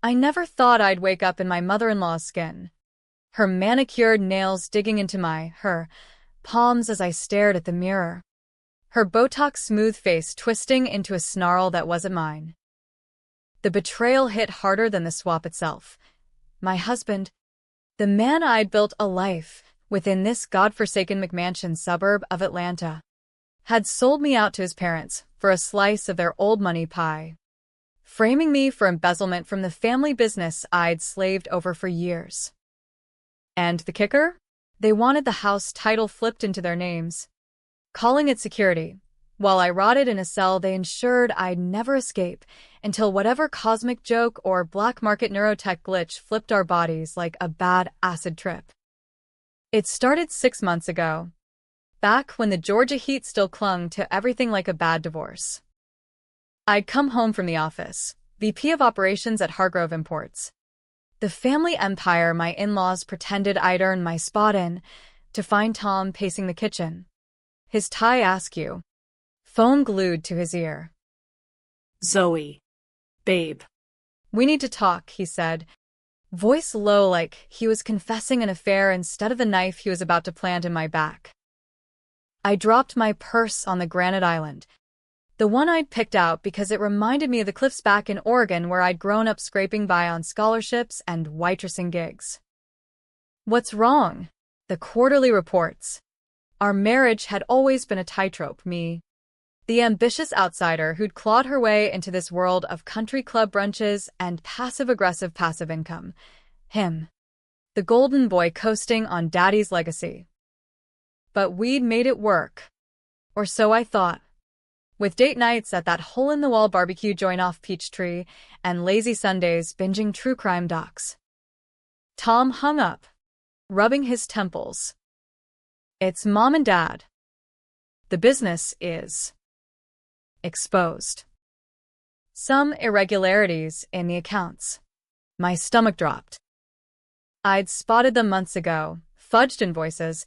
I never thought I'd wake up in my mother-in-law's skin, her manicured nails digging into her palms as I stared at the mirror, her Botox-smooth face twisting into a snarl that wasn't mine. The betrayal hit harder than the swap itself. My husband, the man I'd built a life within this godforsaken McMansion suburb of Atlanta, had sold me out to his parents for a slice of their old money pie, framing me for embezzlement from the family business I'd slaved over for years. And the kicker? They wanted the house title flipped into their names, calling it security, while I rotted in a cell they ensured I'd never escape until whatever cosmic joke or black market neurotech glitch flipped our bodies like a bad acid trip. It started 6 months ago, back when the Georgia heat still clung to everything like a bad divorce. I'd come home from the office, VP of Operations at Hargrove Imports, the family empire my in-laws pretended I'd earned my spot in, to find Tom pacing the kitchen, his tie askew, phone glued to his ear. Zoe. Babe. We need to talk, he said, voice low like he was confessing an affair instead of the knife he was about to plant in my back. I dropped my purse on the granite island, the one I'd picked out because it reminded me of the cliffs back in Oregon where I'd grown up scraping by on scholarships and waitressing gigs. What's wrong? The quarterly reports. Our marriage had always been a tightrope, me, the ambitious outsider who'd clawed her way into this world of country club brunches and passive-aggressive passive income. Him, the golden boy coasting on daddy's legacy. But we'd made it work. Or so I thought. With date nights at that hole-in-the-wall barbecue joint off Peachtree and lazy Sundays binging true crime docs. Tom hung up, rubbing his temples. It's Mom and Dad. The business is exposed. Some irregularities in the accounts. My stomach dropped. I'd spotted them months ago, fudged invoices,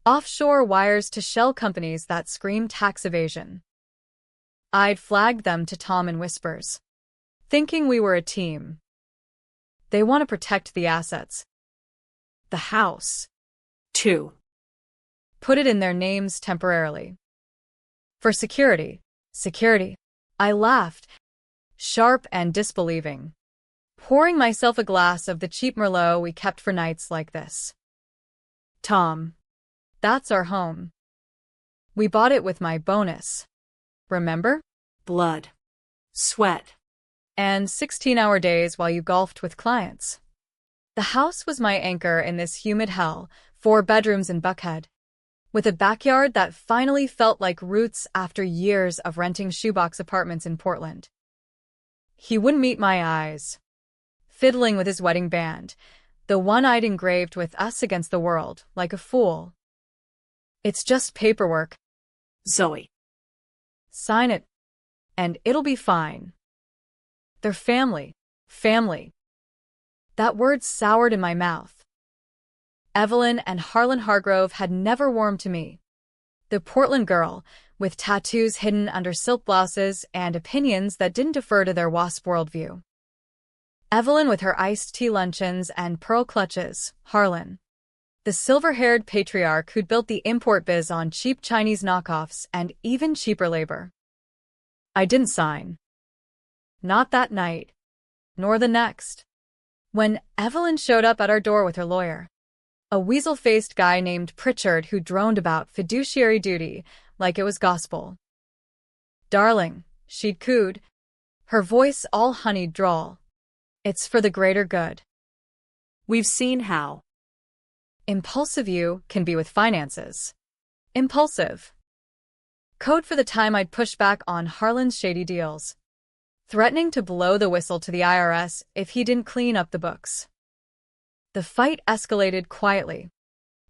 offshore wires to shell companies that screamed tax evasion. I'd flagged them to Tom in whispers, thinking we were a team. They want to protect the assets. The house. Two. Put it in their names temporarily. For security. Security. I laughed, sharp and disbelieving, pouring myself a glass of the cheap Merlot we kept for nights like this. Tom. That's our home. We bought it with my bonus. Remember? Blood. Sweat. And 16-hour days while you golfed with clients. The house was my anchor in this humid hell, 4 bedrooms in Buckhead, with a backyard that finally felt like roots after years of renting shoebox apartments in Portland. He wouldn't meet my eyes, fiddling with his wedding band, the one I'd engraved with us against the world, like a fool. It's just paperwork. Zoe. Sign it, and it'll be fine. They're family. Family. That word soured in my mouth. Evelyn and Harlan Hargrove had never warmed to me. The Portland girl, with tattoos hidden under silk blouses and opinions that didn't defer to their WASP worldview. Evelyn with her iced tea luncheons and pearl clutches, Harlan, the silver-haired patriarch who'd built the import biz on cheap Chinese knockoffs and even cheaper labor. I didn't sign. Not that night, nor the next. When Evelyn showed up at our door with her lawyer, a weasel-faced guy named Pritchard who droned about fiduciary duty like it was gospel. Darling, she'd cooed, her voice all honeyed drawl. It's for the greater good. We've seen how Impulsive you can be with finances. Impulsive. Code for the time I'd push back on Harlan's shady deals, threatening to blow the whistle to the IRS if he didn't clean up the books. The fight escalated quietly,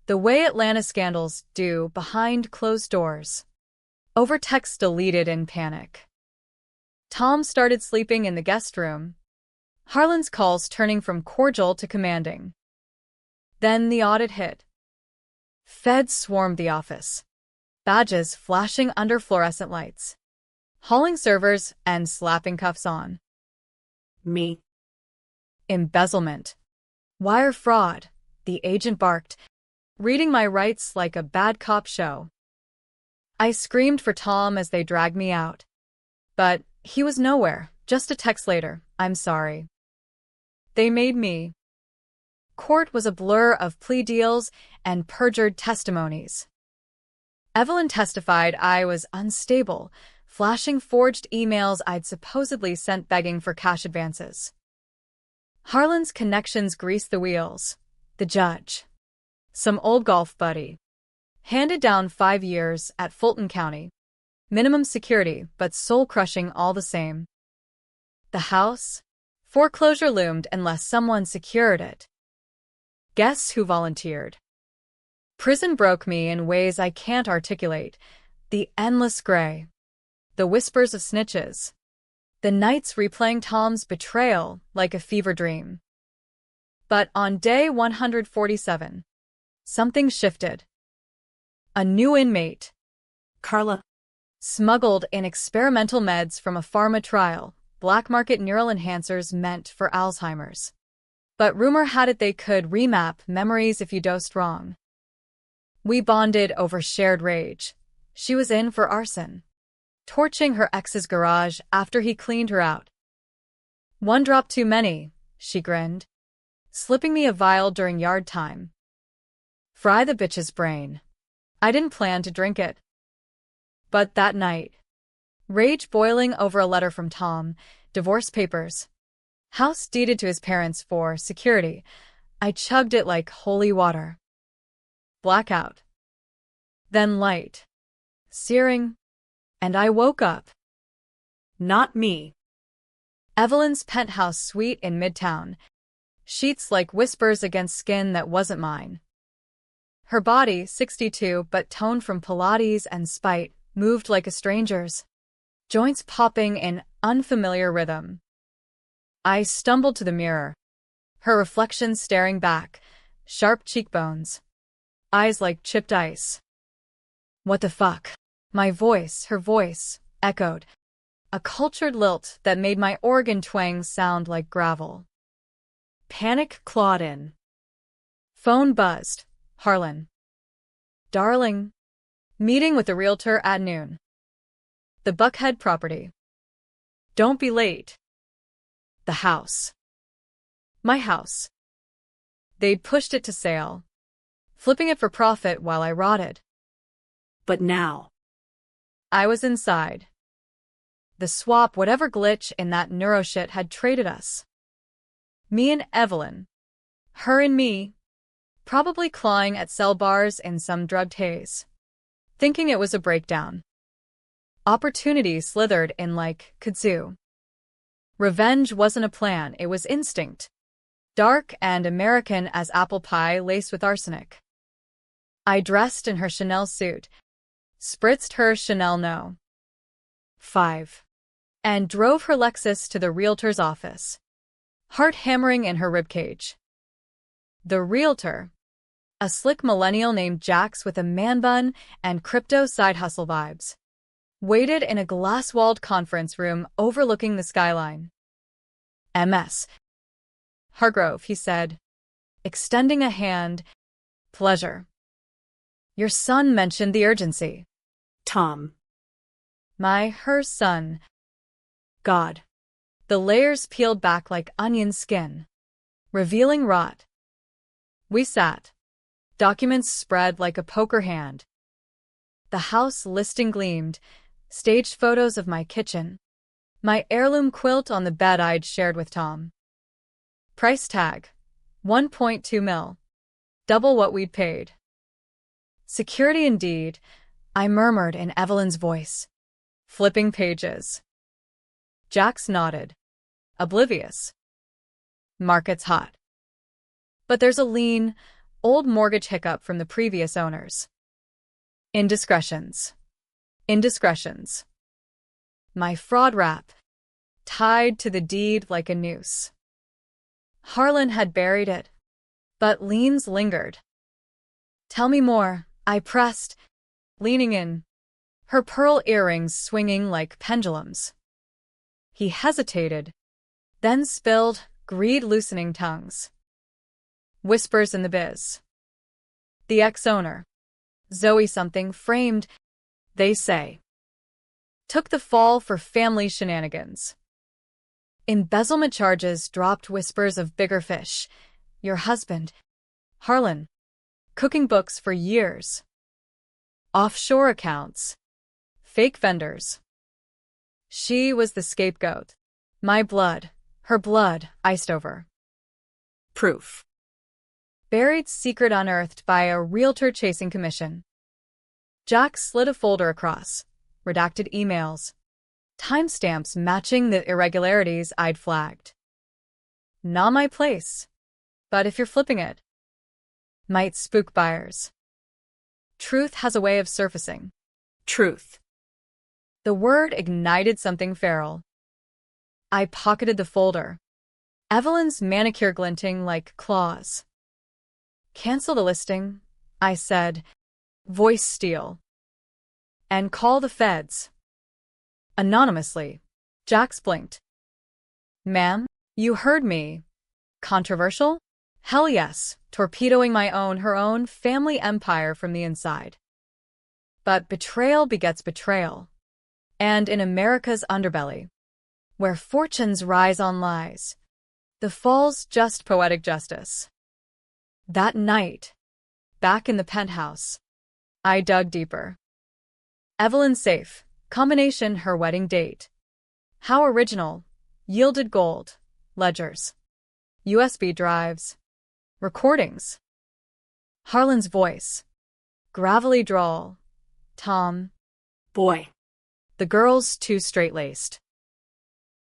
the way Atlanta scandals do behind closed doors, over texts deleted in panic. Tom started sleeping in the guest room, Harlan's calls turning from cordial to commanding. Then the audit hit. Feds swarmed the office, badges flashing under fluorescent lights, hauling servers and slapping cuffs on me. Embezzlement. Wire fraud, the agent barked, reading my rights like a bad cop show. I screamed for Tom as they dragged me out. But he was nowhere, just a text later, "I'm sorry." They made me. Court was a blur of plea deals and perjured testimonies. Evelyn testified I was unstable, flashing forged emails I'd supposedly sent begging for cash advances. Harlan's connections greased the wheels. The judge. Some old golf buddy. Handed down 5 years at Fulton County. Minimum security, but soul-crushing all the same. The house? Foreclosure loomed unless someone secured it. Guess who volunteered? Prison broke me in ways I can't articulate. The endless gray. The whispers of snitches. The nights replaying Tom's betrayal like a fever dream. But on day 147, something shifted. A new inmate. Carla. Smuggled in experimental meds from a pharma trial, black market neural enhancers meant for Alzheimer's. But rumor had it they could remap memories if you dosed wrong. We bonded over shared rage. She was in for arson, torching her ex's garage after he cleaned her out. "One drop too many," she grinned, slipping me a vial during yard time. Fry the bitch's brain. I didn't plan to drink it. But that night, rage boiling over a letter from Tom, divorce papers, house deeded to his parents for security, I chugged it like holy water. Blackout. Then light. Searing. And I woke up. Not me. Evelyn's penthouse suite in Midtown. Sheets like whispers against skin that wasn't mine. Her body, 62 but toned from Pilates and spite, moved like a stranger's. Joints popping in unfamiliar rhythm. I stumbled to the mirror. Her reflection staring back, sharp cheekbones. Eyes like chipped ice. What the fuck? My voice, her voice, echoed. A cultured lilt that made my organ twang sound like gravel. Panic clawed in. Phone buzzed. Harlan. "Darling. Meeting with the Realtor at noon. The Buckhead property. Don't be late." The house. My house. They'd pushed it to sale, flipping it for profit while I rotted. But now. I was inside. The swap, whatever glitch in that neuroshit had traded us. Me and Evelyn. Her and me. Probably clawing at cell bars in some drugged haze. Thinking it was a breakdown. Opportunity slithered in like kudzu. Revenge wasn't a plan, it was instinct. Dark and American as apple pie laced with arsenic. I dressed in her Chanel suit, spritzed her Chanel No. 5, and drove her Lexus to the Realtor's office, heart hammering in her ribcage. The Realtor. A slick millennial named Jax with a man bun and crypto side hustle vibes. Waited in a glass-walled conference room overlooking the skyline. "MS. Hargrove," he said, extending a hand. "Pleasure. Your son mentioned the urgency." Tom. Her son. God. The layers peeled back like onion skin, revealing rot. We sat. Documents spread like a poker hand. The house listing gleamed, staged photos of my kitchen. My heirloom quilt on the bed I'd shared with Tom. Price tag. 1.2 mil. Double what we'd paid. Security indeed, I murmured in Evelyn's voice. Flipping pages. Jax nodded. Oblivious. Market's hot. But there's a lean, old mortgage hiccup from the previous owners. Indiscretions. Indiscretions. My fraud rap. Tied to the deed like a noose. Harlan had buried it. But liens lingered. "Tell me more," I pressed, leaning in, her pearl earrings swinging like pendulums. He hesitated, then spilled, Greed loosening tongues. Whispers in the biz. The ex-owner, Zoe something, framed, they say, took the fall for family shenanigans. Embezzlement charges dropped, whispers of bigger fish. Your husband, Harlan, cooking books for years. Offshore accounts. Fake vendors. She was the scapegoat. My blood, her blood, iced over. Proof. Buried secret unearthed by a realtor chasing commission. Jack slid a folder across. Redacted emails. Timestamps matching the irregularities I'd flagged. Not my place. But if you're flipping it, might spook buyers. Truth has a way of surfacing. Truth. The word ignited something feral. I pocketed the folder. Evelyn's manicure glinting like claws. Cancel the listing, I said, voice steel. And call the feds. Anonymously. Jax blinked. Ma'am, you heard me. Controversial? Hell yes, torpedoing her own family empire from the inside. But betrayal begets betrayal. And in America's underbelly, where fortunes rise on lies, the fall's just poetic justice. That night, back in the penthouse, I dug deeper. Evelyn's safe, combination her wedding date. How original, yielded gold, ledgers, USB drives, recordings. Harlan's voice, gravelly drawl, Tom. Boy. The girl's too straight-laced.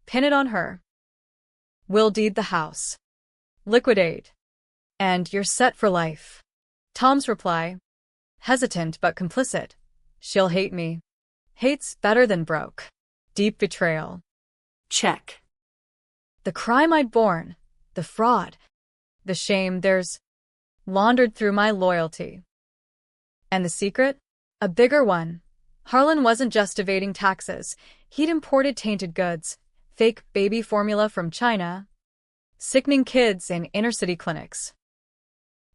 Pin it on her. We'll deed the house. Liquidate. And you're set for life. Tom's reply, hesitant but complicit. She'll hate me. Hate's better than broke. Deep betrayal. Check. The crime I'd borne, the fraud, the shame there's laundered through my loyalty. And the secret? A bigger one. Harlan wasn't just evading taxes. He'd imported tainted goods, fake baby formula from China, sickening kids in inner-city clinics.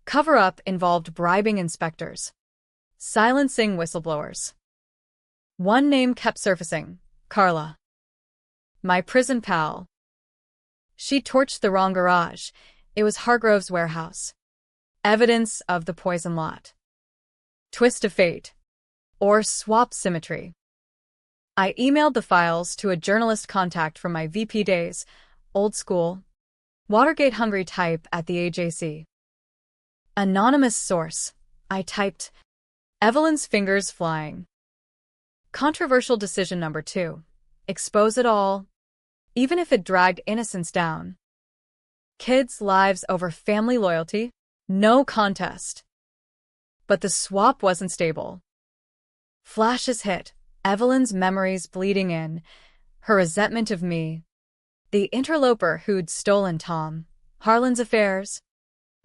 Cover-up involved bribing inspectors, silencing whistleblowers. One name kept surfacing, Carla. My prison pal. She torched the wrong garage. It was Hargrove's warehouse. Evidence of the poison lot. Twist of fate. Or swap symmetry. I emailed the files to a journalist contact from my VP days, old school, Watergate-hungry type at the AJC. Anonymous source, I typed. Evelyn's fingers flying. Controversial decision number 2. Expose it all, even if it dragged innocence down. Kids' lives over family loyalty? No contest. But the swap wasn't stable. Flashes hit, Evelyn's memories bleeding in, her resentment of me, the interloper who'd stolen Tom, Harlan's affairs,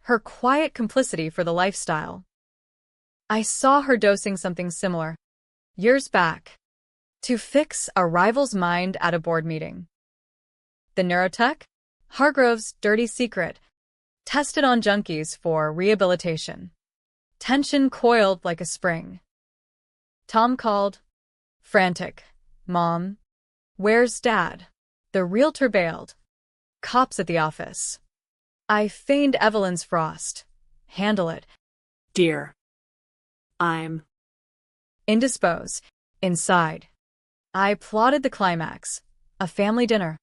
her quiet complicity for the lifestyle. I saw her dosing something similar, years back, to fix a rival's mind at a board meeting. The neurotech? Hargrove's dirty secret, tested on junkies for rehabilitation. Tension coiled like a spring. Tom called. Frantic. Mom. Where's Dad? The realtor bailed. Cops at the office. I feigned Evelyn's frost. Handle it. Dear. I'm indisposed. Inside. I plotted the climax. A family dinner.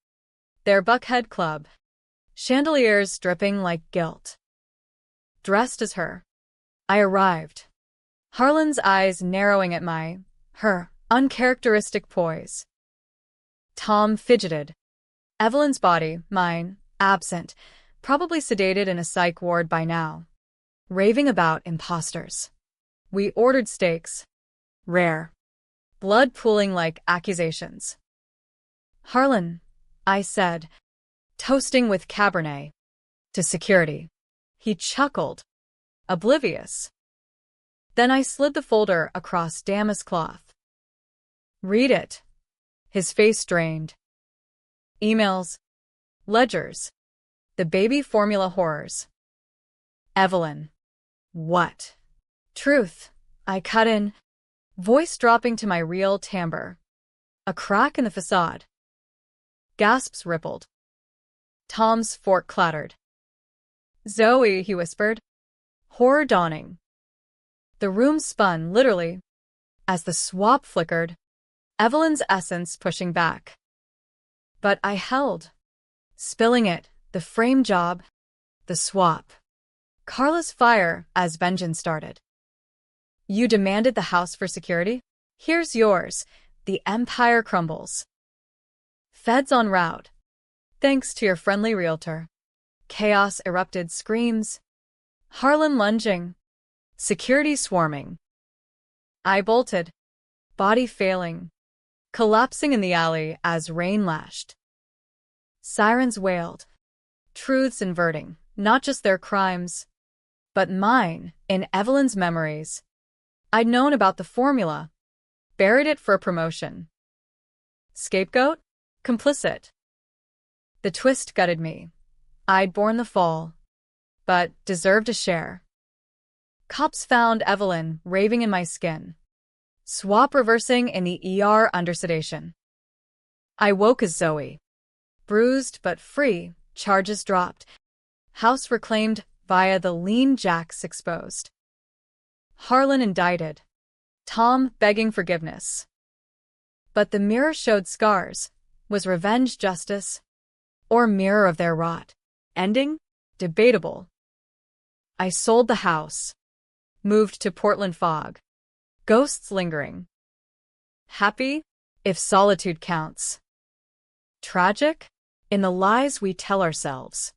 Their Buckhead Club. Chandeliers dripping like guilt. Dressed as her. I arrived. Harlan's eyes narrowing at her uncharacteristic poise. Tom fidgeted. Evelyn's body, mine, absent, probably sedated in a psych ward by now. Raving about imposters. We ordered steaks. Rare. Blood pooling like accusations. Harlan, I said, toasting with Cabernet. To security. He chuckled. Oblivious. Then I slid the folder across damask cloth. Read it. His face drained. Emails. Ledgers. The baby formula horrors. Evelyn. What? Truth. I cut in, voice dropping to my real timbre. A crack in the facade. Gasps rippled. Tom's fork clattered. Zoe, he whispered. Horror dawning. The room spun, literally, as the swap flickered, Evelyn's essence pushing back. But I held, spilling it, the frame job, the swap. Carla's fire as vengeance started. You demanded the house for security? Here's yours. The empire crumbles. Feds en route. Thanks to your friendly realtor. Chaos erupted, screams. Harlan lunging. Security swarming. I bolted, body failing, collapsing in the alley as rain lashed. Sirens wailed, truths inverting, not just their crimes, but mine, in Evelyn's memories. I'd known about the formula, buried it for a promotion. Scapegoat? Complicit. The twist gutted me. I'd borne the fall, but deserved a share. Cops found Evelyn raving in my skin. Swap reversing in the ER under sedation. I woke as Zoe. Bruised but free, charges dropped. House reclaimed via the lean jacks exposed. Harlan indicted. Tom begging forgiveness. But the mirror showed scars. Was revenge justice? Or mirror of their rot? Ending? Debatable. I sold the house. Moved to Portland fog. Ghosts lingering. Happy? If solitude counts. Tragic? In the lies we tell ourselves.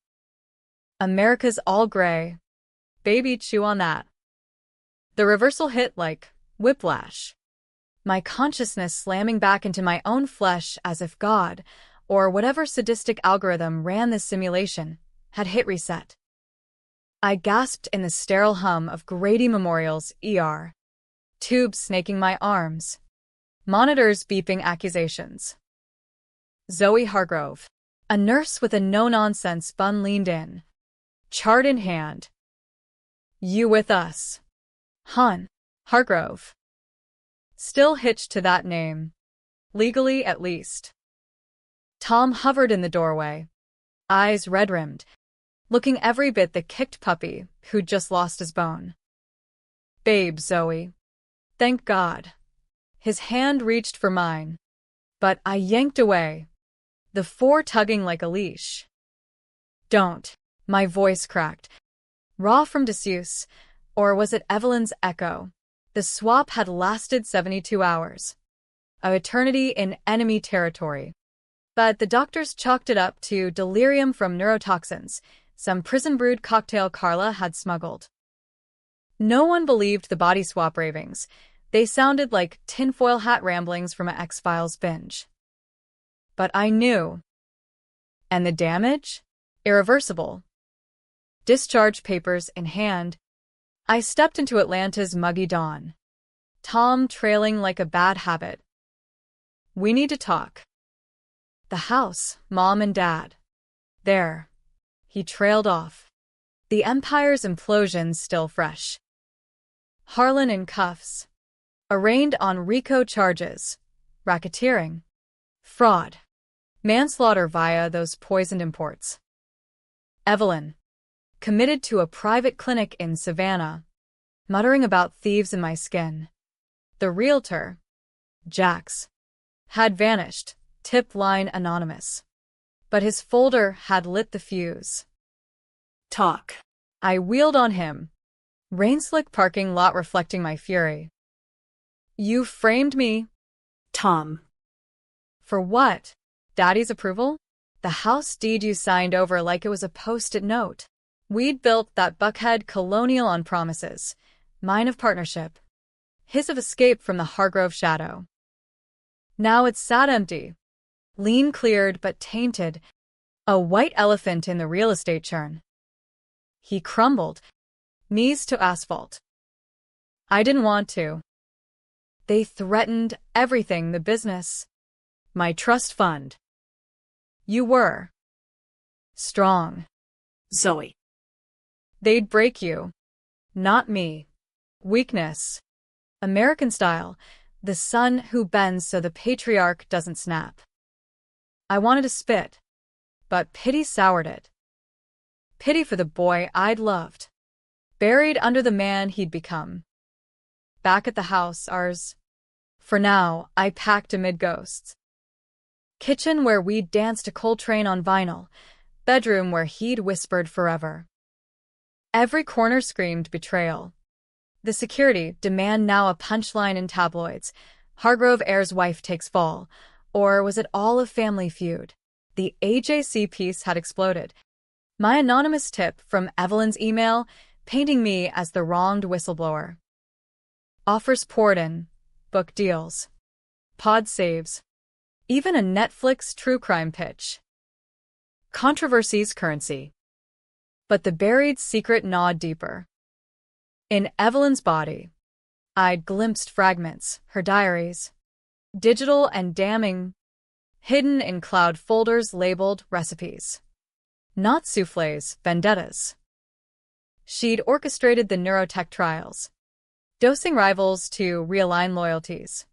America's all gray. Baby, chew on that. The reversal hit like whiplash. My consciousness slamming back into my own flesh as if God, or whatever sadistic algorithm ran this simulation, had hit reset. I gasped in the sterile hum of Grady Memorial's ER. Tubes snaking my arms. Monitors beeping accusations. Zoe Hargrove. A nurse with a no-nonsense bun leaned in. Chart in hand. You with us. Hun. Hargrove. Still hitched to that name. Legally, at least. Tom hovered in the doorway. Eyes red-rimmed. Looking every bit the kicked puppy who'd just lost his bone. Babe, Zoe. Thank God. His hand reached for mine. But I yanked away. The four tugging like a leash. Don't. My voice cracked. Raw from disuse. Or was it Evelyn's echo? The swap had lasted 72 hours. An eternity in enemy territory. But the doctors chalked it up to delirium from neurotoxins, some prison-brewed cocktail Carla had smuggled. No one believed the body swap ravings. They sounded like tinfoil hat ramblings from an X-Files binge. But I knew. And the damage? Irreversible. Discharge papers in hand, I stepped into Atlanta's muggy dawn. Tom trailing like a bad habit. We need to talk. The house, Mom and Dad. There. He trailed off. The Empire's implosion still fresh. Harlan in cuffs. Arraigned on RICO charges. Racketeering. Fraud. Manslaughter via those poisoned imports. Evelyn. Committed to a private clinic in Savannah. Muttering about thieves in my skin. The realtor. Jax. Had vanished, tip line anonymous. But his folder had lit the fuse. Talk. I wheeled on him. Rain-slick parking lot reflecting my fury. You framed me. Tom. For what? Daddy's approval? The house deed you signed over like it was a post-it note. We'd built that Buckhead colonial on promises. Mine of partnership. His of escape from the Hargrove shadow. Now it's sat empty. Lean cleared but tainted. A white elephant in the real estate churn. He crumbled. Knees to asphalt. I didn't want to. They threatened everything, the business. My trust fund. You were. Strong. Zoe. They'd break you. Not me. Weakness. American style. The son who bends so the patriarch doesn't snap. I wanted to spit, but pity soured it. Pity for the boy I'd loved, buried under the man he'd become. Back at the house, ours. For now, I packed amid ghosts. Kitchen where we'd danced to Coltrane on vinyl, bedroom where he'd whispered forever. Every corner screamed betrayal. The security demand now a punchline in tabloids. Hargrove heir's wife takes fall. Or was it all a family feud? The AJC piece had exploded. My anonymous tip from Evelyn's email painting me as the wronged whistleblower. Offers poured in. Book deals. Pod saves. Even a Netflix true crime pitch. Controversy's currency. But the buried secret gnawed deeper. In Evelyn's body, I'd glimpsed fragments, her diaries. Digital and damning, hidden in cloud folders labeled recipes. Not soufflés, vendettas. She'd orchestrated the neurotech trials, dosing rivals to realign loyalties.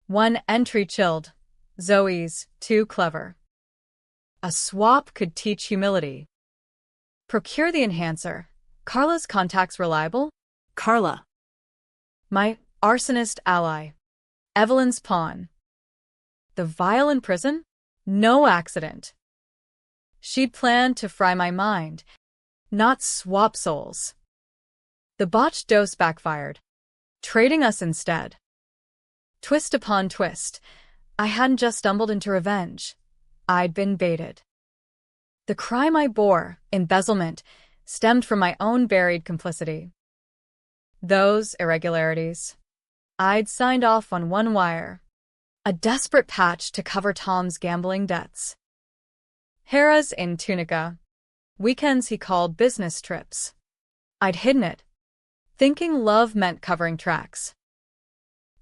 One entry chilled, Zoe's too clever. A swap could teach humility. Procure the enhancer. Carla's contacts reliable? Carla. My arsonist ally. Evelyn's pawn. The vial in prison? No accident. She'd planned to fry my mind, not swap souls. The botched dose backfired, trading us instead. Twist upon twist, I hadn't just stumbled into revenge. I'd been baited. The crime I bore, embezzlement, stemmed from my own buried complicity. Those irregularities. I'd signed off on one wire, a desperate patch to cover Tom's gambling debts. Hera's in Tunica. Weekends he called business trips. I'd hidden it, thinking love meant covering tracks.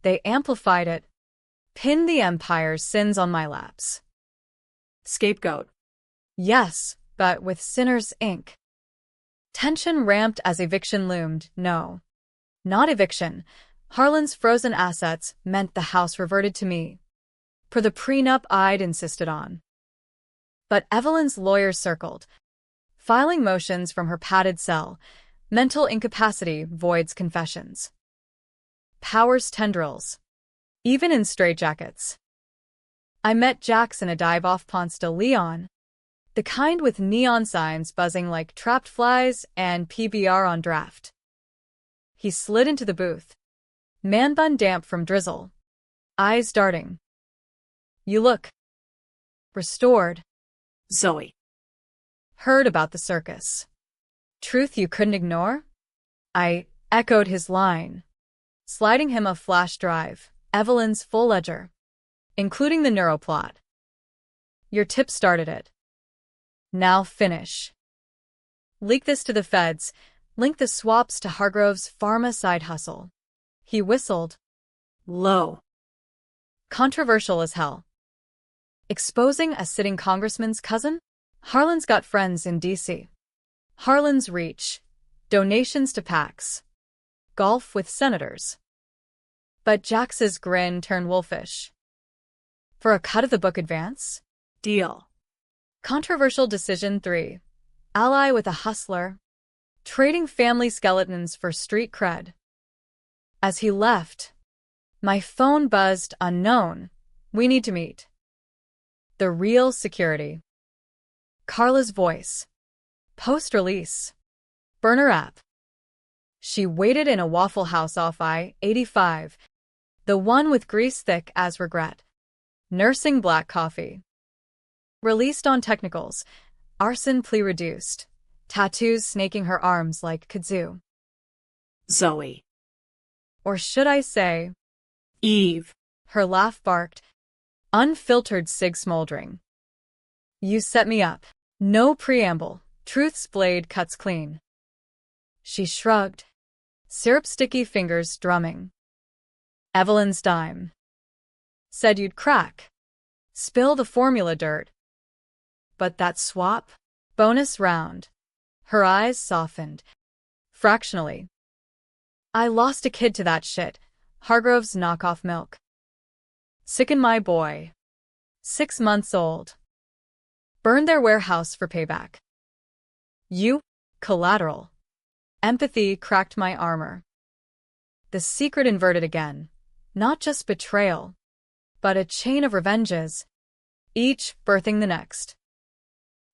They amplified it, pinned the empire's sins on my laps. Scapegoat. Yes, but with sinner's ink. Tension ramped as eviction loomed. No, not eviction. Harlan's frozen assets meant the house reverted to me, per the prenup I'd insisted on. But Evelyn's lawyers circled, filing motions from her padded cell. Mental incapacity voids confessions. Powers tendrils, even in straitjackets. I met Jax in a dive off Ponce de Leon, the kind with neon signs buzzing like trapped flies and PBR on draft. He slid into the booth, man bun damp from drizzle, eyes darting. You look restored. Zoe. Heard about the circus. Truth you couldn't ignore? I echoed his line, sliding him a flash drive, Evelyn's full ledger, including the neuroplot. Your tip started it. Now finish. Leak this to the feds, link the swaps to Hargrove's pharma side hustle. He whistled. Low. Controversial as hell. Exposing a sitting congressman's cousin? Harlan's got friends in D.C. Harlan's reach. Donations to PACs. Golf with senators. But Jax's grin turned wolfish. For a cut of the book advance? Deal. Controversial decision 3. Ally with a hustler. Trading family skeletons for street cred. As he left, my phone buzzed unknown. We need to meet. The real security. Carla's voice. Post-release. Burner app. She waited in a Waffle House off I-85, the one with grease thick as regret. Nursing black coffee. Released on technicals. Arson plea reduced. Tattoos snaking her arms like kudzu. Zoe. Or should I say, Eve. Her laugh barked. Unfiltered cig smoldering. You set me up. No preamble. Truth's blade cuts clean. She shrugged. Syrup-sticky fingers drumming. Evelyn's dime. Said you'd crack. Spill the formula dirt. But that swap? Bonus round. Her eyes softened. Fractionally. I lost a kid to that shit. Hargrove's knockoff milk. Sicken my boy. 6 months old. Burned their warehouse for payback. You? Collateral. Empathy cracked my armor. The secret inverted again. Not just betrayal, but a chain of revenges, each birthing the next.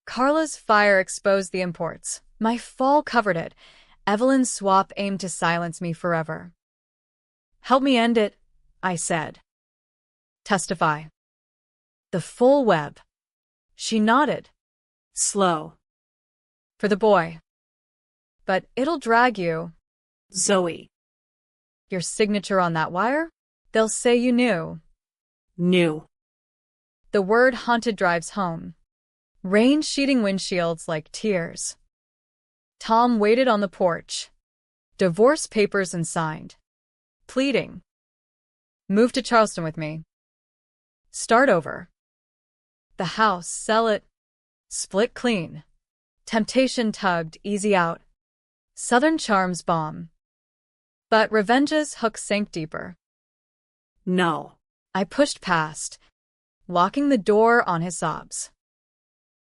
Carla's fire exposed the imports. My fall covered it. Evelyn's swap aimed to silence me forever. Help me end it, I said. Testify. The full web. She nodded. Slow. For the boy. But it'll drag you. Zoe. Your signature on that wire? They'll say you knew. Knew. The word haunted drives home. Rain sheeting windshields like tears. Tom waited on the porch. Divorce papers and signed. Pleading. Move to Charleston with me. Start over. The house, sell it. Split clean. Temptation tugged, easy out. Southern charms bomb. But revenge's hook sank deeper. No. I pushed past, locking the door on his sobs.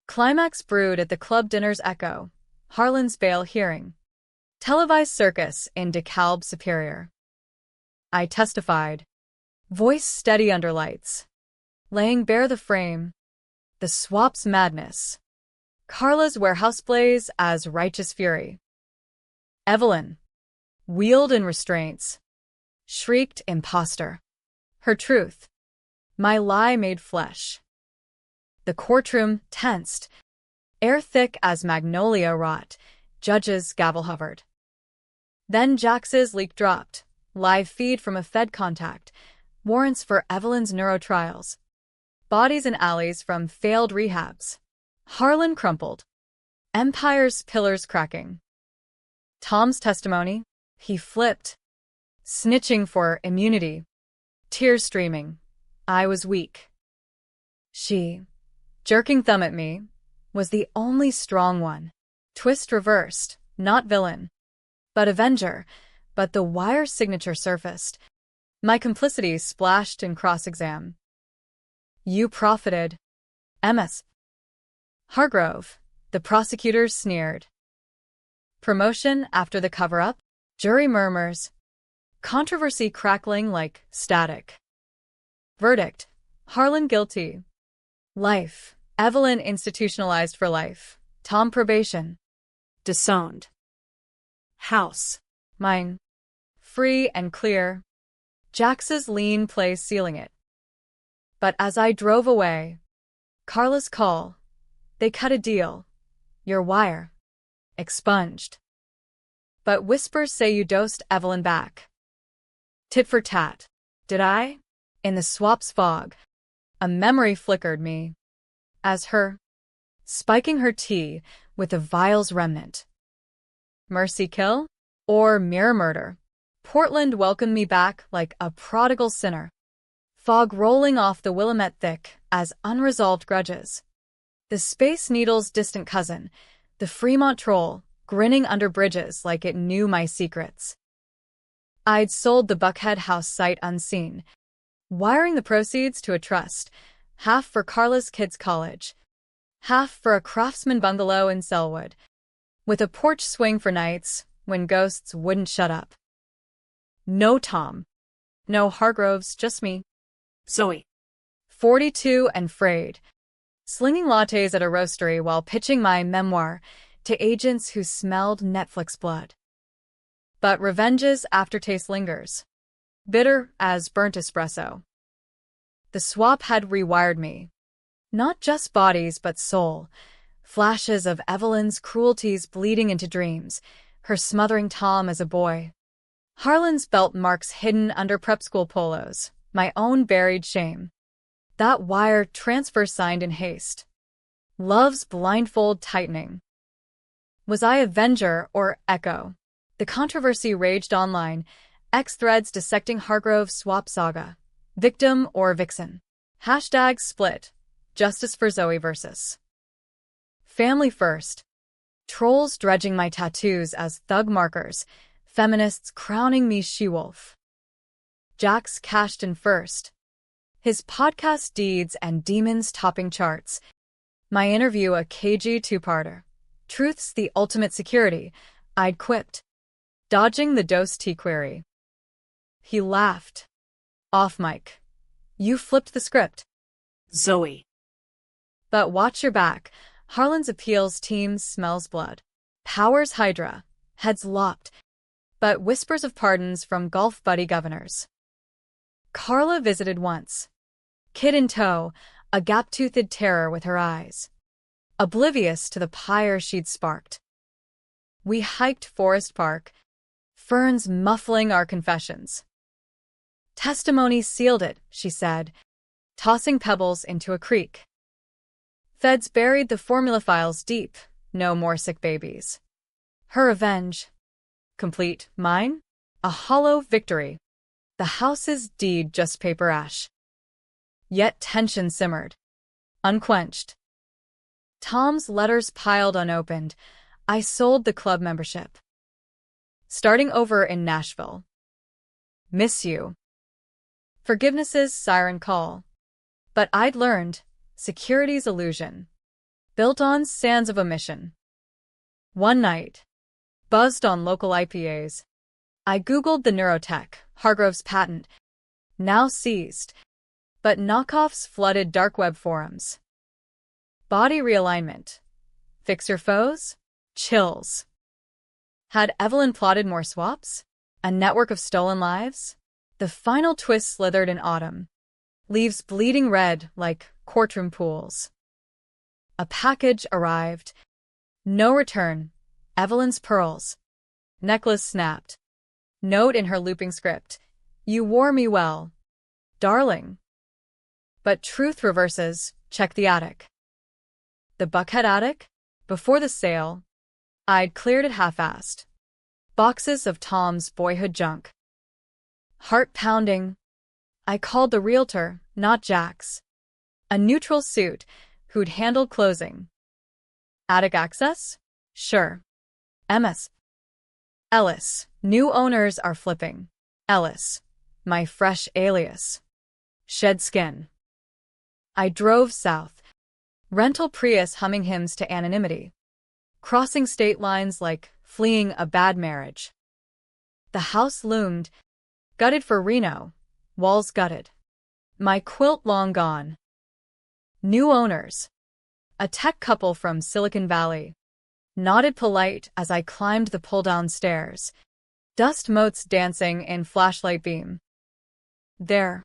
Climax brewed at the club dinner's echo. Harlan's Vale hearing. Televised circus in DeKalb Superior. I testified. Voice steady under lights. Laying bare the frame. The swap's madness. Carla's warehouse blaze as righteous fury. Evelyn. Wheeled in restraints. Shrieked imposter. Her truth. My lie made flesh. The courtroom tensed. Air thick as magnolia rot. Judge's gavel hovered. Then Jax's leak dropped. Live feed from a Fed contact. Warrants for Evelyn's neurotrials. Bodies in alleys from failed rehabs. Harlan crumpled. Empire's pillars cracking. Tom's testimony. He flipped. Snitching for immunity. Tears streaming. I was weak. She, jerking thumb at me, was the only strong one. Twist reversed, not villain, but avenger, but the wire signature surfaced. My complicity splashed in cross-exam. You profited. MS. Hargrove, the prosecutors sneered. Promotion after the cover-up? Jury murmurs. Controversy crackling like static. Verdict. Harlan guilty. Life. Evelyn institutionalized for life. Tom probation. Disowned. House. Mine. Free and clear. Jax's lean place sealing it. But as I drove away, Carla's call. They cut a deal. Your wire. Expunged. But whispers say you dosed Evelyn back. Tit for tat. Did I? In the swap's fog, a memory flickered me. As her, spiking her tea with the vial's remnant. Mercy kill? Or mere murder? Portland welcomed me back like a prodigal sinner. Fog rolling off the Willamette thick as unresolved grudges. The Space Needle's distant cousin, the Fremont troll, grinning under bridges like it knew my secrets. I'd sold the Buckhead house sight unseen, wiring the proceeds to a trust, half for Carla's kids' college, half for a craftsman bungalow in Selwood, with a porch swing for nights when ghosts wouldn't shut up. No Tom. No Hargroves, just me. Zoe. 42 and frayed, slinging lattes at a roastery while pitching my memoir to agents who smelled Netflix blood. But revenge's aftertaste lingers, bitter as burnt espresso. The swap had rewired me. Not just bodies, but soul. Flashes of Evelyn's cruelties bleeding into dreams, her smothering Tom as a boy. Harlan's belt marks hidden under prep school polos, my own buried shame. That wire transfer signed in haste. Love's blindfold tightening. Was I avenger or echo? The controversy raged online, X-threads dissecting Hargrove's swap saga. Victim or vixen? Hashtag split. Justice for Zoe versus Family first. Trolls dredging my tattoos as thug markers. Feminists crowning me she-wolf. Jax cashed in first. His podcast deeds and demons topping charts. My interview a KG two-parter. Truth's the ultimate security, I'd quipped, dodging the dose T query. He laughed. Off mic. You flipped the script. Zoe. But watch your back. Harlan's appeals team smells blood. Powers Hydra. Heads lopped. But whispers of pardons from golf buddy governors. Carla visited once. Kid in tow, a gap-toothed terror with her eyes. Oblivious to the pyre she'd sparked. We hiked Forest Park, ferns muffling our confessions. Testimony sealed it, she said, tossing pebbles into a creek. Feds buried the formula files deep, no more sick babies. Her revenge. Complete. Mine? A hollow victory. The house's deed just paper ash. Yet tension simmered. Unquenched. Tom's letters piled unopened. I sold the club membership. Starting over in Nashville. Miss you. Forgiveness's siren call. But I'd learned, security's illusion. Built on sands of omission. One night. Buzzed on local IPAs. I Googled the neurotech, Hargrove's patent. Now seized. But knockoffs flooded dark web forums. Body realignment. Fix your foes? Chills. Had Evelyn plotted more swaps? A network of stolen lives? The final twist slithered in autumn. Leaves bleeding red like courtroom pools. A package arrived. No return. Evelyn's pearls. Necklace snapped. Note in her looping script. You wore me well. Darling. But truth reverses. Check the attic. The Buckhead attic? Before the sale, I'd cleared it half-assed. Boxes of Tom's boyhood junk. Heart pounding. I called the Realtor, not Jax. A neutral suit who'd handled closing. Attic access? Sure. MS. Ellis. New owners are flipping. Ellis. My fresh alias. Shed skin. I drove south. Rental Prius humming hymns to anonymity. Crossing state lines like fleeing a bad marriage. The house loomed. Gutted for Reno. Walls gutted. My quilt long gone. New owners. A tech couple from Silicon Valley. Nodded polite as I climbed the pull-down stairs. Dust motes dancing in flashlight beam. There.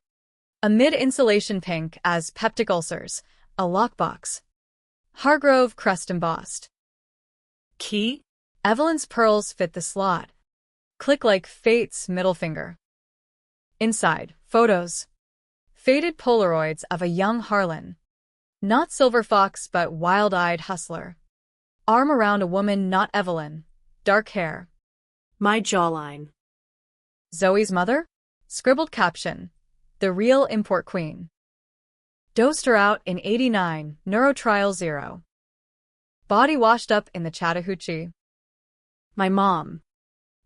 Amid insulation pink as peptic ulcers. A lockbox. Hargrove crest embossed. Key? Evelyn's pearls fit the slot. Click like fate's middle finger. Inside, photos. Faded Polaroids of a young Harlan. Not Silver Fox but wild-eyed hustler. Arm around a woman not Evelyn. Dark hair. My jawline. Zoe's mother? Scribbled caption. The real import queen. Dosed her out in 89, neurotrial 0. Body washed up in the Chattahoochee. My mom.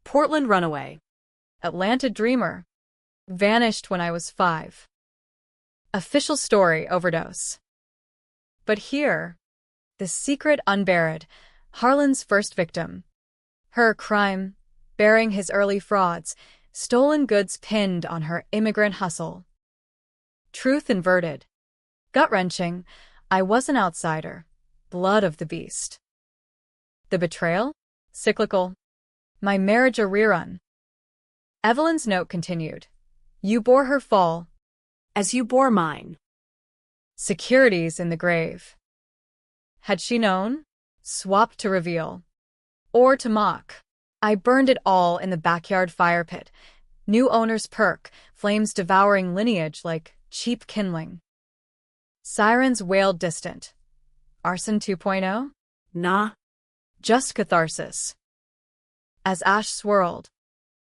Portland runaway. Atlanta dreamer. Vanished when I was 5. Official story overdose. But here, the secret unburied, Harlan's first victim. Her crime, bearing his early frauds, stolen goods pinned on her immigrant hustle. Truth inverted. Gut-wrenching, I was an outsider. Blood of the beast. The betrayal? Cyclical. My marriage a rerun. Evelyn's note continued. You bore her fall. As you bore mine. Securities in the grave. Had she known? Swapped to reveal. Or to mock. I burned it all in the backyard fire pit. New owner's perk, flames devouring lineage like cheap kindling. Sirens wailed distant. Arson 2.0? Nah. Just catharsis. As ash swirled.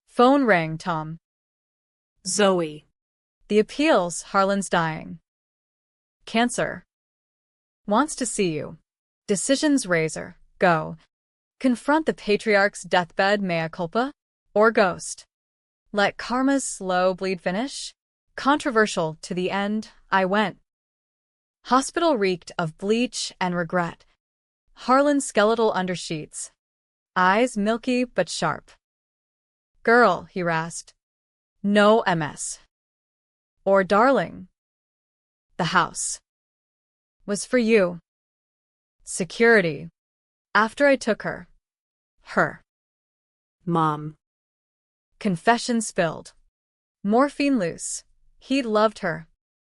Phone rang, Tom. Zoe. The appeals, Harlan's dying. Cancer. Wants to see you. Decisions razor, go. Confront the patriarch's deathbed mea culpa? Or ghost? Let karma's slow bleed finish? Controversial to the end, I went. Hospital reeked of bleach and regret. Harlan's skeletal undersheets. Eyes milky but sharp. Girl, he rasped. No MS. Or darling. The house was for you. Security. After I took her. Her. Mom. Confession spilled. Morphine loose. He'd loved her.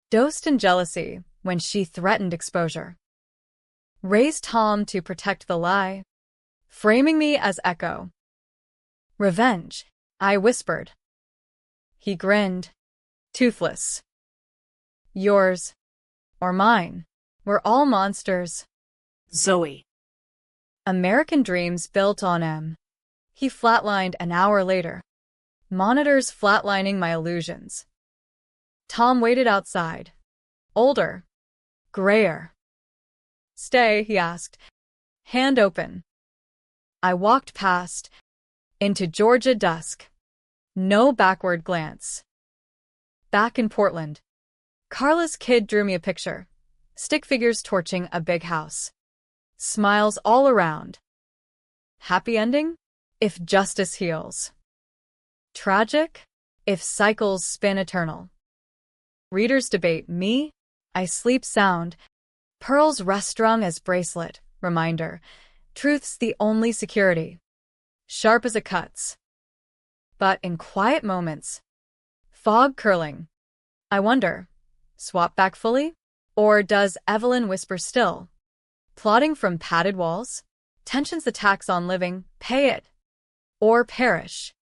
Dosed in jealousy when she threatened exposure. Raised Tom to protect the lie. Framing me as echo. Revenge, I whispered. He grinned. Toothless. Yours. Or mine. We're all monsters. Zoe. American dreams built on M. He flatlined an hour later. Monitors flatlining my illusions. Tom waited outside. Older. Grayer. Stay, he asked. Hand open. I walked past. Into Georgia dusk. No backward glance. Back in Portland. Carla's kid drew me a picture. Stick figures torching a big house. Smiles all around. Happy ending? If justice heals. Tragic? If cycles spin eternal. Readers debate me. I sleep sound. Pearls rest-strung as bracelet. Reminder. Truth's the only security. Sharp as it cuts. But in quiet moments. Fog curling. I wonder. Swap back fully? Or does Evelyn whisper still? Plotting from padded walls? Tensions the tax on living. Pay it. Or perish.